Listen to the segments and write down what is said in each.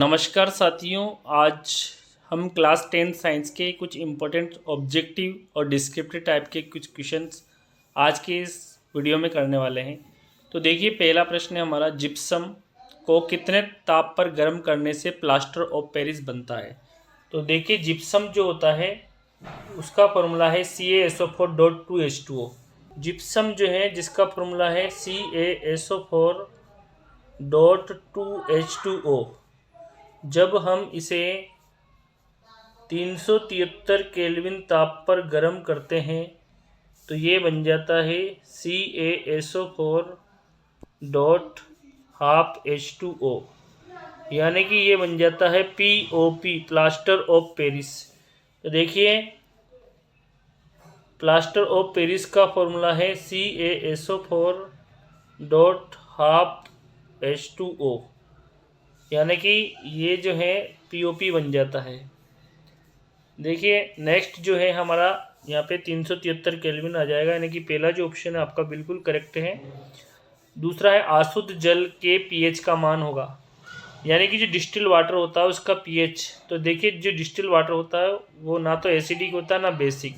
नमस्कार साथियों, आज हम क्लास 10 साइंस के कुछ इम्पोर्टेंट ऑब्जेक्टिव और डिस्क्रिप्टिव टाइप के कुछ क्वेश्चंस आज के इस वीडियो में करने वाले हैं। तो देखिए, पहला प्रश्न है हमारा, जिप्सम को कितने ताप पर गर्म करने से प्लास्टर ऑफ पेरिस बनता है। तो देखिए, जिप्सम जो होता है उसका फॉर्मूला है CaSO4.2H2O। जिप्सम जो है जिसका फॉर्मूला है CaSO4.2H2O। जब हम इसे 373 केल्विन ताप पर गर्म करते हैं तो ये बन जाता है CaSO4.12H2O, यानी कि ये बन जाता है POP, प्लास्टर ऑफ पेरिस। तो देखिए, प्लास्टर ऑफ पेरिस का फॉर्मूला है CaSO4.12H2O, यानी कि ये जो है POP बन जाता है। देखिए, नेक्स्ट जो है हमारा यहाँ पे 373 केल्विन आ जाएगा, यानी कि पहला जो ऑप्शन है आपका बिल्कुल करेक्ट है। दूसरा है, अशुद्ध जल के पीएच का मान होगा, यानी कि जो डिस्टिल वाटर होता है उसका पीएच। तो देखिए, जो डिस्टिल वाटर होता है वो ना तो एसिडिक होता है ना बेसिक,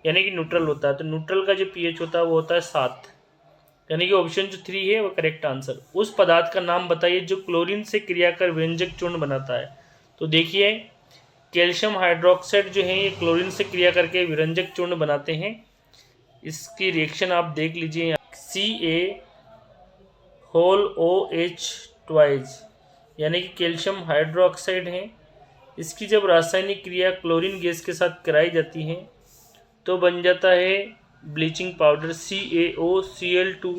यानी कि न्यूट्रल होता है। तो न्यूट्रल का जो पीएच होता है वो होता है 7, यानी कि ऑप्शन जो 3 है वो करेक्ट आंसर। उस पदार्थ का नाम बताइए जो क्लोरीन से क्रिया कर व्यंजक चूर्ण बनाता है। तो देखिए, कैल्शियम हाइड्रोक्साइड जो है ये क्लोरीन से क्रिया करके विरंजक चूर्ण बनाते हैं। इसकी रिएक्शन आप देख लीजिए, CaOH2, यानी कि कैल्शियम हाइड्रोक्साइड है। इसकी जब रासायनिक क्रिया क्लोरीन गैस के साथ कराई जाती है तो बन जाता है ब्लीचिंग पाउडर CaOCl2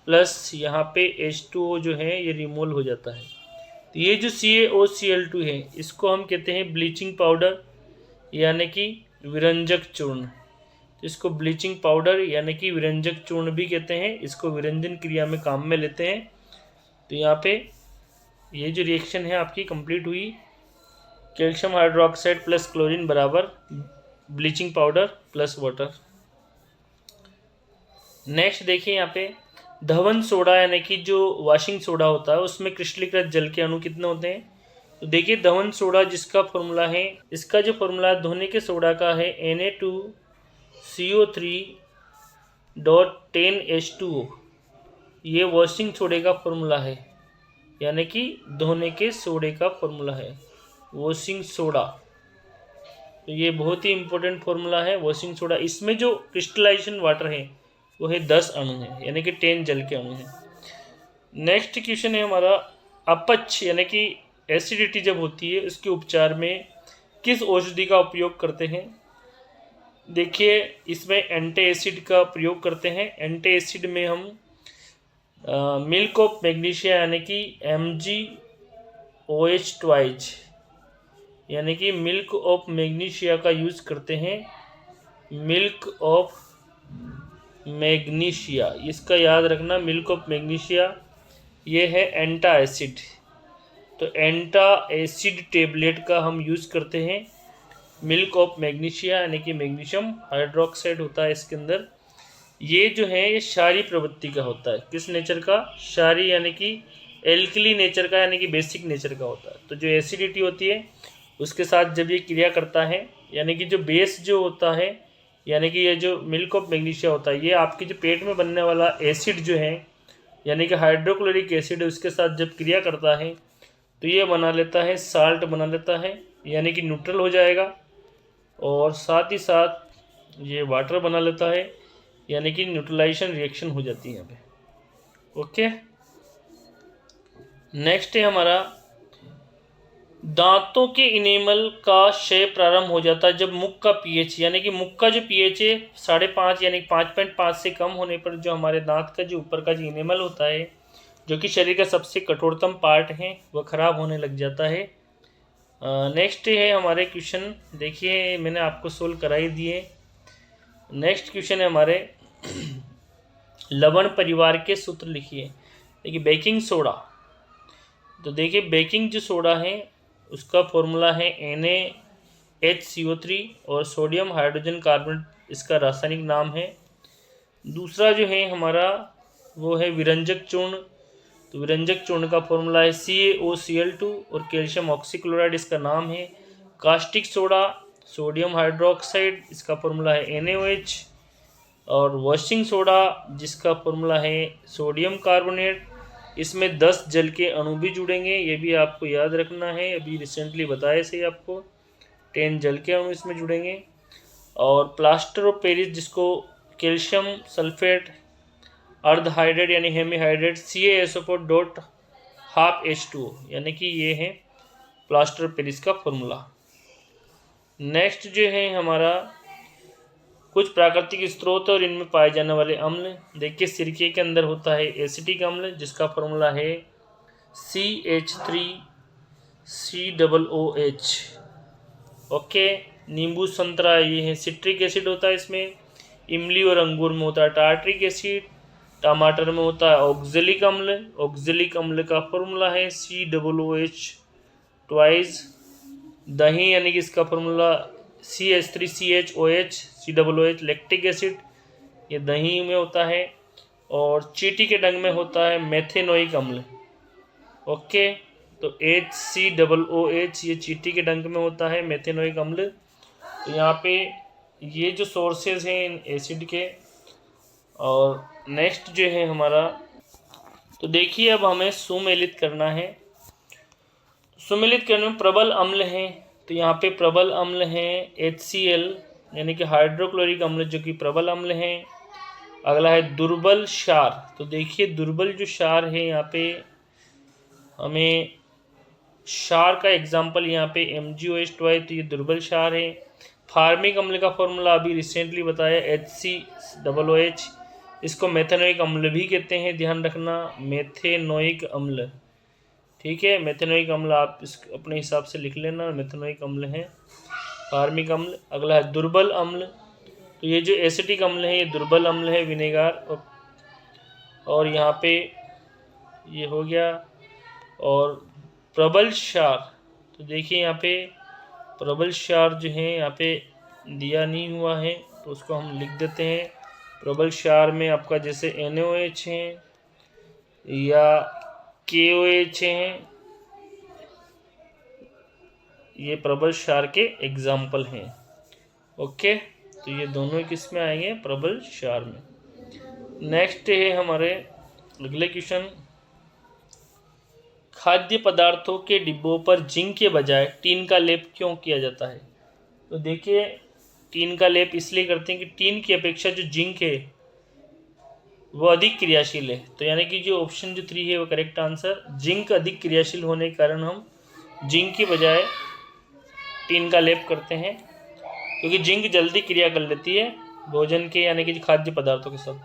प्लस यहाँ पे H2O जो है ये रिमूव हो जाता है। तो ये जो CaOCl2 है इसको हम कहते हैं ब्लीचिंग पाउडर, यानी कि विरंजक चूर्ण। तो इसको ब्लीचिंग पाउडर यानी कि विरंजक चूर्ण भी कहते हैं, इसको विरंजन क्रिया में काम में लेते हैं। तो यहाँ पे ये जो रिएक्शन है आपकी कंप्लीट हुई, कैल्शियम हाइड्रोक्साइड प्लस क्लोरीन बराबर bleaching powder plus water. Next देखिए, यहाँ पे धवन सोडा यानी कि जो वॉशिंग सोडा होता है उसमें क्रिस्टलीकृत जल के अणु कितने होते हैं। तो देखिए, धवन सोडा जिसका फॉर्मूला है, इसका जो फॉर्मूला धोने के सोडा का है Na2CO3.10H2O, ये वॉशिंग सोडे का फॉर्मूला है, यानी कि धोने के सोडे का फॉर्मूला है वॉशिंग सोडा। तो ये बहुत ही इंपॉर्टेंट फॉर्मूला है वॉशिंग सोडा। इसमें जो क्रिस्टलाइजेशन वाटर है वो है 10 अणु है, यानी कि 10 जल के अणु हैं। नेक्स्ट क्वेश्चन है हमारा, अपच यानी कि एसिडिटी जब होती है उसके उपचार में किस औषधि का उपयोग करते हैं। देखिए, इसमें एंटी एसिड का प्रयोग करते हैं। एंटी एसिड में हम मिल्क ऑफ मैग्नीशिया यानी कि MgOH2, यानी कि मिल्क ऑफ मैग्नीशिया का यूज़ करते हैं। मिल्क ऑफ मैग्नीशिया, इसका याद रखना, मिल्क ऑफ मैग्नीशिया ये है एंटा एसिड। तो एंटा एसिड टेबलेट का हम यूज़ करते हैं मिल्क ऑफ मैग्नीशिया, यानी कि मैग्नीशियम हाइड्रोक्साइड होता है इसके अंदर। ये जो है ये क्षारीय प्रवृत्ति का होता है। किस नेचर का? क्षारीय, यानी कि एल्कली नेचर का, यानी कि बेसिक नेचर का होता है। तो जो एसिडिटी होती है उसके साथ जब ये क्रिया करता है, यानी कि जो बेस जो होता है, यानी कि ये जो मिल्क ऑफ मैग्नीशिया होता है, ये आपके जो पेट में बनने वाला एसिड जो है, यानी कि हाइड्रोक्लोरिक एसिड है, उसके साथ जब क्रिया करता है तो ये बना लेता है साल्ट बना लेता है, यानी कि न्यूट्रल हो जाएगा। और साथ ही साथ ये वाटर बना लेता है, यानी कि न्यूट्रलाइजेशन रिएक्शन हो जाती है यहाँ पे। ओके, नेक्स्ट है हमारा, दांतों के इनेमल का क्षय प्रारंभ हो जाता है जब मुख का पीएच, यानी कि मुख का जो पीएच है 5.5 यानी 5.5 से कम होने पर जो हमारे दांत का जो ऊपर का जो इनेमल होता है, जो कि शरीर का सबसे कठोरतम पार्ट है, वह खराब होने लग जाता है। नेक्स्ट है हमारे क्वेश्चन, देखिए मैंने आपको सोल्व करा ही दिए। नेक्स्ट क्वेश्चन है हमारे, लवण परिवार के सूत्र लिखिए। देखिए, बेकिंग सोडा, तो देखिए बेकिंग जो सोडा है उसका फॉर्मूला है NaHCO3 और सोडियम हाइड्रोजन कार्बोनेट इसका रासायनिक नाम है। दूसरा जो है हमारा वो है विरंजक चूर्ण। तो विरंजक चूर्ण का फॉर्मूला है CaOCl2 और कैल्शियम ऑक्सीक्लोराइड इसका नाम है। कास्टिक सोडा, सोडियम हाइड्रोक्साइड, इसका फॉर्मूला है NaOH। और वॉशिंग सोडा जिसका फॉर्मूला है सोडियम कार्बोनेट, इसमें 10 जल के अणु भी जुड़ेंगे, ये भी आपको याद रखना है, अभी रिसेंटली बताया से आपको 10 जल के अणु इसमें जुड़ेंगे। और प्लास्टर ऑफ पेरिस जिसको कैल्शियम सल्फेट अर्धहाइड्रेट यानी हेमीहाइड्रेट CaSO4.12H2O, यानी कि ये है प्लास्टर ऑफ पेरिस का फॉर्मूला। नेक्स्ट जो है हमारा कुछ प्राकृतिक स्रोत और इनमें पाए जाने वाले अम्ल। देखिए सिरके के अंदर होता है एसिटिक अम्ल जिसका फॉर्मूला है CH3COOH। ओके, नींबू संतरा ये है सिट्रिक एसिड होता है इसमें। इमली और अंगूर में होता है टार्ट्रिक एसिड। टमाटर में होता है ऑक्जेलिक अम्ल। ऑक्जेलिक अम्ल का फॉर्मूला है COOH ट्वाइस। दही यानी कि इसका formula CH3CHOH COOH lactic acid, ये दही में होता है। और चींटी के डंग में होता है मेथेनोइक अम्ल। ओके, तो HCOOH ये चींटी के डंग में होता है मेथेनोइक अम्ल। तो यहाँ पे ये जो सोर्सेज हैं इन एसिड के। और नेक्स्ट जो है हमारा, तो देखिए अब हमें सुमेलित करना है। सुमेलित करने में प्रबल अम्ल हैं, तो यहाँ पे प्रबल अम्ल हैं HCl यानी कि हाइड्रोक्लोरिक अम्ल जो कि प्रबल अम्ल हैं। अगला है दुर्बल क्षार, तो देखिए दुर्बल जो क्षार है यहाँ पे हमें क्षार का एग्जाम्पल यहाँ पे MgOH ट्वाइस, तो ये दुर्बल क्षार है। फार्मिक अम्ल का फॉर्मूला अभी रिसेंटली बताया HCOOH, इसको मेथेनोइक अम्ल भी कहते हैं, ध्यान रखना मेथेनोइक अम्ल। ठीक है, मेथेनोइक अम्ल आप इस अपने हिसाब से लिख लेना, मेथेनोइक अम्ल है फार्मिक अम्ल। अगला है दुर्बल अम्ल, तो ये जो एसिटिक अम्ल है ये दुर्बल अम्ल है विनेगार। और यहाँ पे ये हो गया। और प्रबल क्षार, तो देखिए यहाँ पे प्रबल क्षार जो है यहाँ पे दिया नहीं हुआ है तो उसको हम लिख देते हैं। प्रबल क्षार में आपका जैसे NaOH है या KOH हैं, ये प्रबल क्षार के एग्जाम्पल हैं। ओके, तो ये दोनों किस में आएंगे, प्रबल क्षार में। नेक्स्ट है हमारे अगले क्वेश्चन, खाद्य पदार्थों के डिब्बों पर जिंक के बजाय टीन का लेप क्यों किया जाता है? तो देखिए टीन का लेप इसलिए करते हैं कि टीन की अपेक्षा जो जिंक है वो अधिक क्रियाशील है। तो यानी कि जो ऑप्शन जो 3 है वो करेक्ट आंसर, जिंक अधिक क्रियाशील होने के कारण हम जिंक की बजाय टीन का लेप करते हैं, क्योंकि जिंक जल्दी क्रिया कर लेती है भोजन के यानी कि खाद्य पदार्थों के साथ।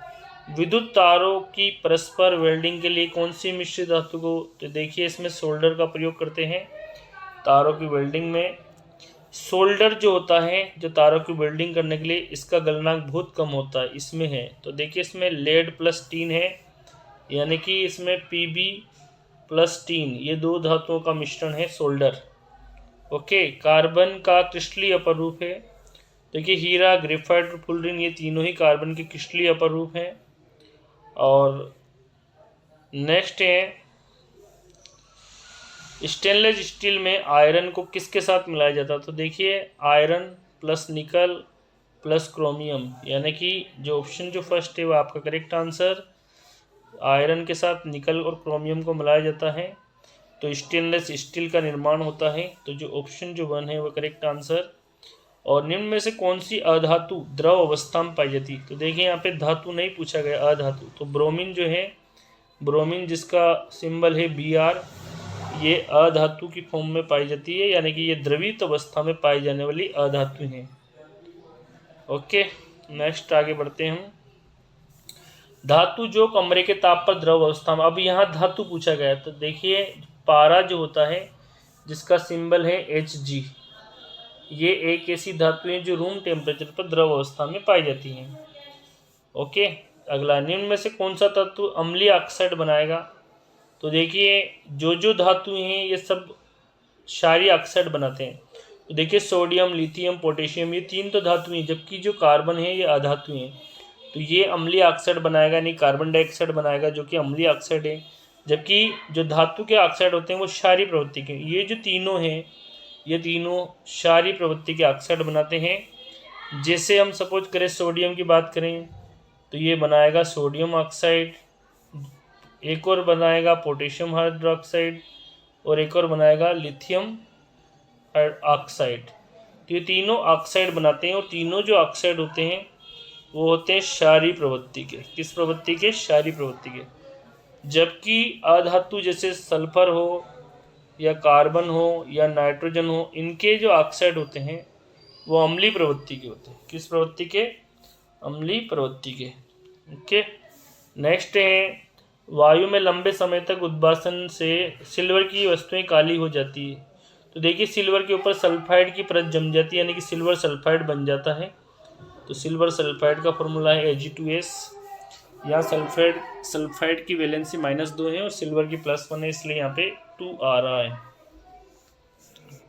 विद्युत तारों की परस्पर वेल्डिंग के लिए कौन सी मिश्रित धातु को, तो देखिए इसमें सोल्डर का प्रयोग करते हैं तारों की वेल्डिंग में। सोल्डर जो होता है जो तारों की वेल्डिंग करने के लिए, इसका गलनांक बहुत कम होता है, इसमें है। तो देखिए इसमें लेड प्लस टीन है, यानी कि इसमें Pb प्लस टीन, ये दो धातुओं का मिश्रण है सोल्डर। ओके, कार्बन का क्रिस्टलीय अपर रूप है। देखिए हीरा, ग्रेफाइट और फुलरिन ये तीनों ही कार्बन के क्रिस्टलीय अपर रूप हैं। और नेक्स्ट है स्टेनलेस स्टील में आयरन को किसके साथ मिलाया जाता है? तो देखिए iron plus nickel plus chromium, यानी कि जो ऑप्शन जो फर्स्ट है वो आपका करेक्ट आंसर, आयरन के साथ निकल और क्रोमियम को मिलाया जाता है तो स्टेनलेस स्टील का निर्माण होता है। तो जो ऑप्शन जो 1 है वो करेक्ट आंसर। और निम्न में से कौन सी अधातु द्रव अवस्था में पाई जाती है? तो देखिए यहाँ पे धातु नहीं पूछा गया, अधातु। तो ब्रोमीन जो है, ब्रोमीन जिसका सिंबल है Br, ये अधातु की फॉर्म में पाई जाती है, यानी कि ये द्रवित अवस्था में पाई जाने वाली अधातु हैं। ओके, नेक्स्ट आगे बढ़ते हैं हम। धातु जो कमरे के ताप पर द्रव अवस्था में, अब यहाँ धातु पूछा गया तो देखिए पारा जो होता है जिसका सिंबल है Hg, ये एक ऐसी धातु है जो रूम टेम्परेचर पर द्रव अवस्था में पाई जाती हैं। ओके, अगला, निम्न में से कौन सा तत्व अम्लीय ऑक्साइड बनाएगा? तो देखिए जो धातु हैं ये सब क्षारीय ऑक्साइड बनाते हैं। तो देखिए सोडियम, लिथियम, पोटेशियम ये 3 तो धातु हैं, जबकि जो कार्बन है ये अधातु हैं। तो ये अम्लीय ऑक्साइड बनाएगा, नहीं कार्बन डाइऑक्साइड बनाएगा जो कि अम्लीय ऑक्साइड है। जबकि जो धातु के ऑक्साइड होते हैं वो क्षारीय प्रवृत्ति के। ये जो तीनों हैं, ये तीनों क्षारीय प्रवृत्ति के ऑक्साइड बनाते हैं। जैसे हम सपोज करें सोडियम की बात करें तो ये बनाएगा सोडियम ऑक्साइड, एक और बनाएगा पोटेशियम हाइड्रोक्साइड, और एक और बनाएगा लिथियम ऑक्साइड। तो ये तीनों ऑक्साइड बनाते हैं, और तीनों जो ऑक्साइड होते हैं वो होते हैं क्षारीय प्रवृत्ति के। किस प्रवृत्ति के? क्षारीय प्रवृत्ति के। जबकि अधातु जैसे सल्फर हो या कार्बन हो या नाइट्रोजन हो, इनके जो ऑक्साइड होते हैं वो अम्लीय प्रवृत्ति के होते हैं। किस प्रवृत्ति के? अम्लीय प्रवृत्ति के। ओके, नेक्स्ट है वायु में लंबे समय तक उद्भासन से सिल्वर की वस्तुएं काली हो जाती है। तो देखिए सिल्वर के ऊपर सल्फाइड की परत जम जाती है, यानी कि सिल्वर सल्फाइड बन जाता है। तो सिल्वर सल्फाइड का फॉर्मूला है Ag2S। यहाँ सल्फाइड की वैलेंसी -2 है और सिल्वर की +1 है, इसलिए यहाँ पे 2 आ रहा है।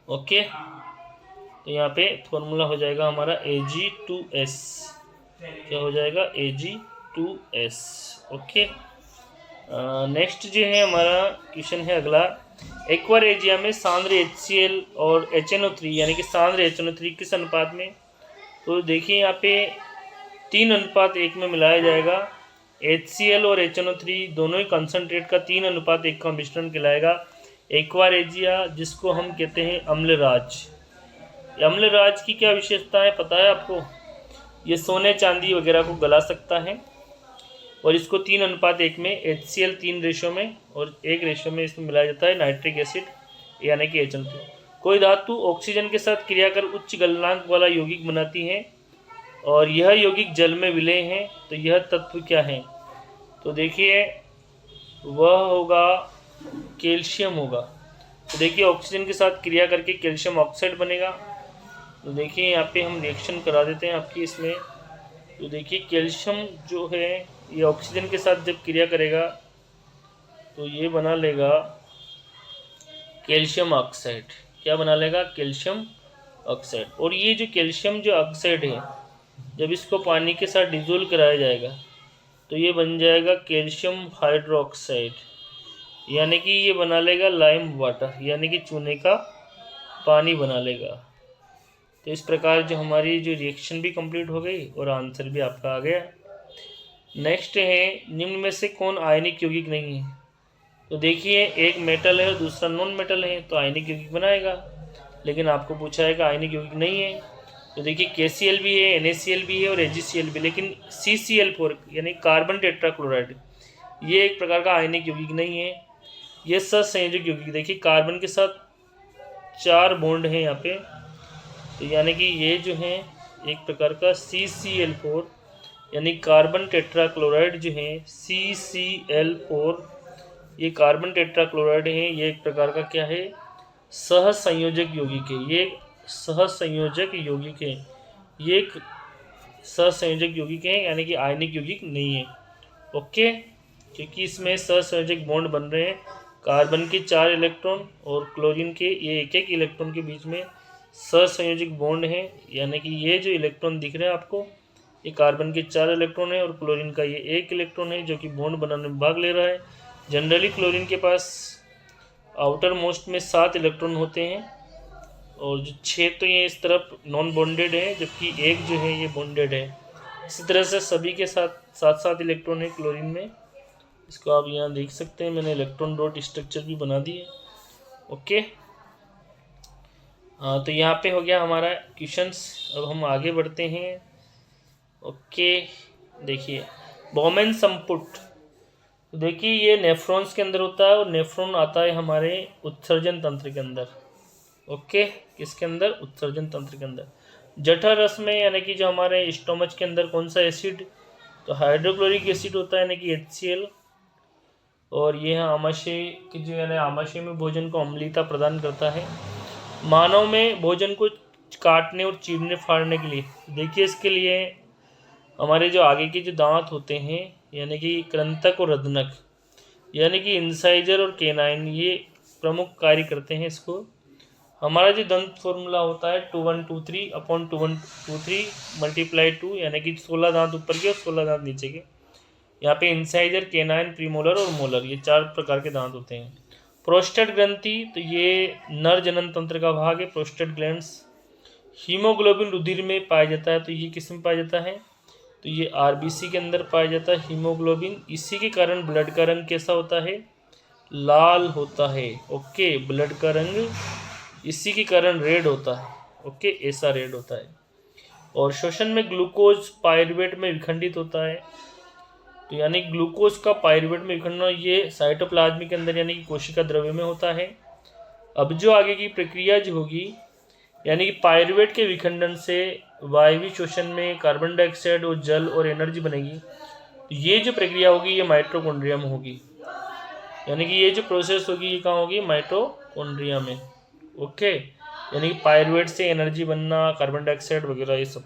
ओके, तो यहाँ पे फॉर्मूला हो जाएगा हमारा Ag2S। क्या हो जाएगा? Ag2S। ओके, नेक्स्ट जो है हमारा क्वेश्चन है अगला, एक्वारेजिया में सांद्र HCl और HNO3 यानी कि सांद्र HNO3 किस अनुपात में? तो देखिए यहाँ पे 3:1 में मिलाया जाएगा। HCl और HNO3 दोनों ही कंसनट्रेट का 3:1 का मिश्रण कहलाएगा एक्वारेजिया, जिसको हम कहते हैं अम्लराज। अम्लराज की क्या विशेषता है पता है आपको? ये सोने चांदी वगैरह को गला सकता है, और इसको 3:1 में HCl 3 रेशो में और 1 रेशो में इसमें मिलाया जाता है नाइट्रिक एसिड यानी कि HNO3। कोई धातु ऑक्सीजन के साथ क्रिया कर उच्च गलनांक वाला यौगिक बनाती है और यह यौगिक जल में विलय हैं, तो यह तत्व क्या है? तो देखिए वह होगा कैल्शियम होगा। तो देखिए ऑक्सीजन के साथ क्रिया करके कैल्शियम ऑक्साइड बनेगा। तो देखिए यहाँ पे हम रिएक्शन करा देते हैं आपकी इसमें। तो देखिए कैल्शियम जो है ये ऑक्सीजन के साथ जब क्रिया करेगा तो ये बना लेगा कैल्शियम ऑक्साइड। क्या बना लेगा? Calcium oxide. और ये जो कैल्शियम जो ऑक्साइड है, जब इसको पानी के साथ डिजोल्व कराया जाएगा तो ये बन जाएगा कैल्शियम हाइड्रोक्साइड, यानी कि ये बना लेगा लाइम वाटर, यानी कि चूने का पानी बना लेगा। तो इस प्रकार जो हमारी जो रिएक्शन भी कंप्लीट हो गई और आंसर भी आपका आ गया। नेक्स्ट है निम्न में से कौन आयनिक यौगिक नहीं है? तो देखिए एक मेटल है और दूसरा नॉन मेटल है, तो आयनिक यौगिक बनाएगा, लेकिन आपको पूछा है कि आयनिक यौगिक नहीं है। तो देखिए KCl भी है, NaCl भी है और AgCl भी, लेकिन CCl4 यानी कार्बन टेट्राक्लोराइड ये एक प्रकार का आयनिक यौगिक नहीं है, ये सहसंयोजक यौगिक। देखिए कार्बन के साथ 4 बॉन्ड हैं यहाँ पे, तो यानी कि ये जो है एक प्रकार का CCl4 यानी कार्बन टेट्राक्लोराइड जो है CCl4, ये कार्बन टेट्राक्लोराइड है, ये एक प्रकार का क्या है? सहसंयोजक यौगिक है। ये सहसंयोजक यौगिक है, ये एक सहसंयोजक यौगिक है, यानी कि आयनिक यौगिक नहीं है। ओके, क्योंकि इसमें सहसंयोजक बॉन्ड बन रहे हैं, कार्बन के 4 इलेक्ट्रॉन और क्लोरीन के ये 1-1 इलेक्ट्रॉन के बीच में सहसंयोजक बॉन्ड है, यानी कि ये जो इलेक्ट्रॉन दिख रहे हैं आपको, ये कार्बन के 4 इलेक्ट्रॉन है और क्लोरीन का ये 1 इलेक्ट्रॉन है जो कि बॉन्ड बनाने में भाग ले रहा है। जनरली क्लोरीन के पास आउटर मोस्ट में 7 इलेक्ट्रॉन होते हैं और जो 6 तो ये इस तरफ नॉन बॉन्डेड है, जबकि 1 जो है ये बॉन्डेड है। इसी तरह से सभी के साथ 7-7 इलेक्ट्रॉन है क्लोरीन में। इसको आप यहाँ देख सकते हैं, मैंने इलेक्ट्रॉन डॉट स्ट्रक्चर भी बना दी है। ओके, हाँ, तो यहाँ पे हो गया हमारा क्वेश्चंस। अब हम आगे बढ़ते हैं। ओके, देखिए बोमेन संपुट, तो देखिए ये नेफ्रॉन्स के अंदर होता है और नेफ्रॉन आता है हमारे उत्सर्जन तंत्र के अंदर। ओके, किसके अंदर? उत्सर्जन तंत्र के अंदर। जठर रस में यानी कि जो हमारे स्टोमच के अंदर कौन सा एसिड? तो हाइड्रोक्लोरिक एसिड होता है, यानी कि HCl। और ये है आमाशय की जो यानी आमाशय में भोजन को अम्लीयता प्रदान करता है। मानव में भोजन को काटने और चीरने फाड़ने के लिए, देखिए इसके लिए हमारे जो आगे के जो दांत होते हैं यानी कि कृंतक और रदनक यानी कि इंसाइजर और केनाइन, ये प्रमुख कार्य करते हैं इसको। हमारा जो दंत फॉर्मूला होता है 2123/2123 × 2 यानी कि 16 दांत ऊपर के और 16 दांत नीचे के। यहाँ पे इंसाइजर, केनाइन, प्रीमोलर और मोलर, ये 4 प्रकार के दांत होते हैं। प्रोस्टेट ग्रंथि, तो ये नर जनन तंत्र का भाग है, प्रोस्टेट ग्लैंड्स। हीमोग्लोबिन रुधिर में पाया जाता है, तो ये किस में पाया जाता है, तो ये आरबीसी के अंदर पाया जाता है हीमोग्लोबिन। इसी के कारण ब्लड का रंग कैसा होता है, लाल होता है। ओके, ब्लड का रंग इसी के कारण रेड होता है। ओके, ऐसा रेड होता है। और शोषण में ग्लूकोज पायरुवेट में विखंडित होता है, तो यानी ग्लूकोज का पायरुवेट में विखंडन ये साइटोप्लाज्म के अंदर यानी कि कोशिका द्रव्य में होता है। अब जो आगे की प्रक्रिया जो होगी, यानी कि पायरुवेट के विखंडन से वायवीय शोषण में कार्बन डाइऑक्साइड और जल और एनर्जी बनेगी, तो ये जो प्रक्रिया होगी ये माइटोकॉन्ड्रिया में होगी। यानी कि ये जो प्रोसेस होगी ये कहाँ होगी, माइटोकॉन्ड्रिया में। ओके, यानी कि पायरुवेट से एनर्जी बनना, कार्बन डाइऑक्साइड वगैरह ये सब।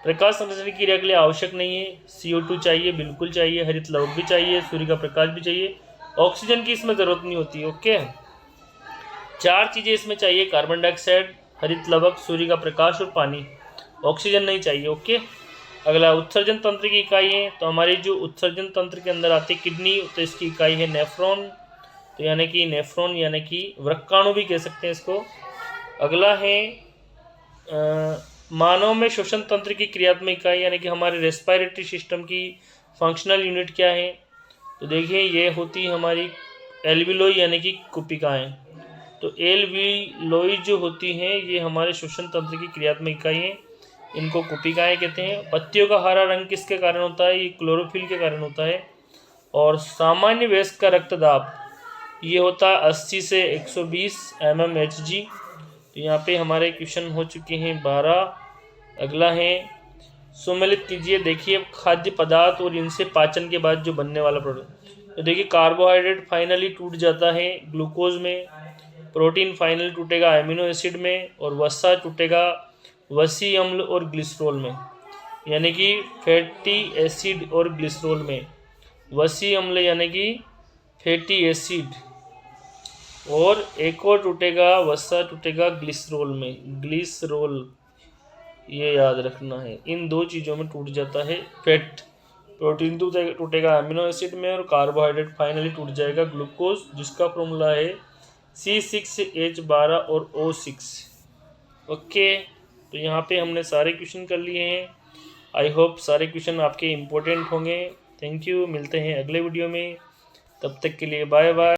प्रकाश संश्लेषण की क्रिया के लिए आवश्यक नहीं है। CO2 चाहिए, बिल्कुल चाहिए, हरित लवक भी चाहिए, सूर्य का प्रकाश भी चाहिए, ऑक्सीजन की इसमें ज़रूरत नहीं होती। ओके, 4 चीज़ें इसमें चाहिए, कार्बन डाइऑक्साइड, हरित लवक, सूर्य का प्रकाश और पानी, ऑक्सीजन नहीं चाहिए। ओके, अगला उत्सर्जन तंत्र की इकाई है, तो हमारी जो उत्सर्जन तंत्र के अंदर आती है किडनी, तो इसकी इकाई है नेफ्रॉन, तो यानी कि नेफ्रॉन यानी कि वृक्काणु भी कह सकते हैं इसको। अगला है मानव में श्वसन तंत्र की क्रियात्मक इकाई, यानी कि हमारे रेस्पिरेटरी सिस्टम की फंक्शनल यूनिट क्या है, तो देखिए ये होती है हमारी एल्विलोई यानी कि कुपिकाएँ। तो एल्विलोई जो होती हैं ये हमारे श्वसन तंत्र की क्रियात्मक इकाई है, इनको कुपिकाएँ कहते हैं। पत्तियों का हरा रंग किसके कारण होता है, ये क्लोरोफिल के कारण होता है। और सामान्य वयस्क का रक्तदाब ये होता है 80 से 120 mmHg। तो यहाँ पे हमारे क्वेश्चन हो चुके हैं 12। अगला है सम्मिलित कीजिए, देखिए खाद्य पदार्थ और इनसे पाचन के बाद जो बनने वाला प्रोडक्ट, तो देखिए कार्बोहाइड्रेट फाइनली टूट जाता है ग्लूकोज में, प्रोटीन फाइनली टूटेगा एमिनो एसिड में, और वसा टूटेगा वसी अम्ल और ग्लिसरॉल में, यानी कि फैटी एसिड और ग्लिसरॉल में। वसी अम्ल यानी कि फैटी एसिड, और एक और टूटेगा वसा टूटेगा ग्लिसरॉल में, ग्लिसरॉल, ये याद रखना है। इन 2 चीज़ों में टूट जाता है फैट, प्रोटीन टूटेगा अमीनो एसिड में, और कार्बोहाइड्रेट फाइनली टूट जाएगा ग्लूकोज, जिसका फॉर्मूला है C6H12 और O6। ओके, तो यहाँ पे हमने सारे क्वेश्चन कर लिए हैं। आई होप सारे क्वेश्चन आपके इम्पोर्टेंट होंगे। थैंक यू, मिलते हैं अगले वीडियो में, तब तक के लिए बाय बाय।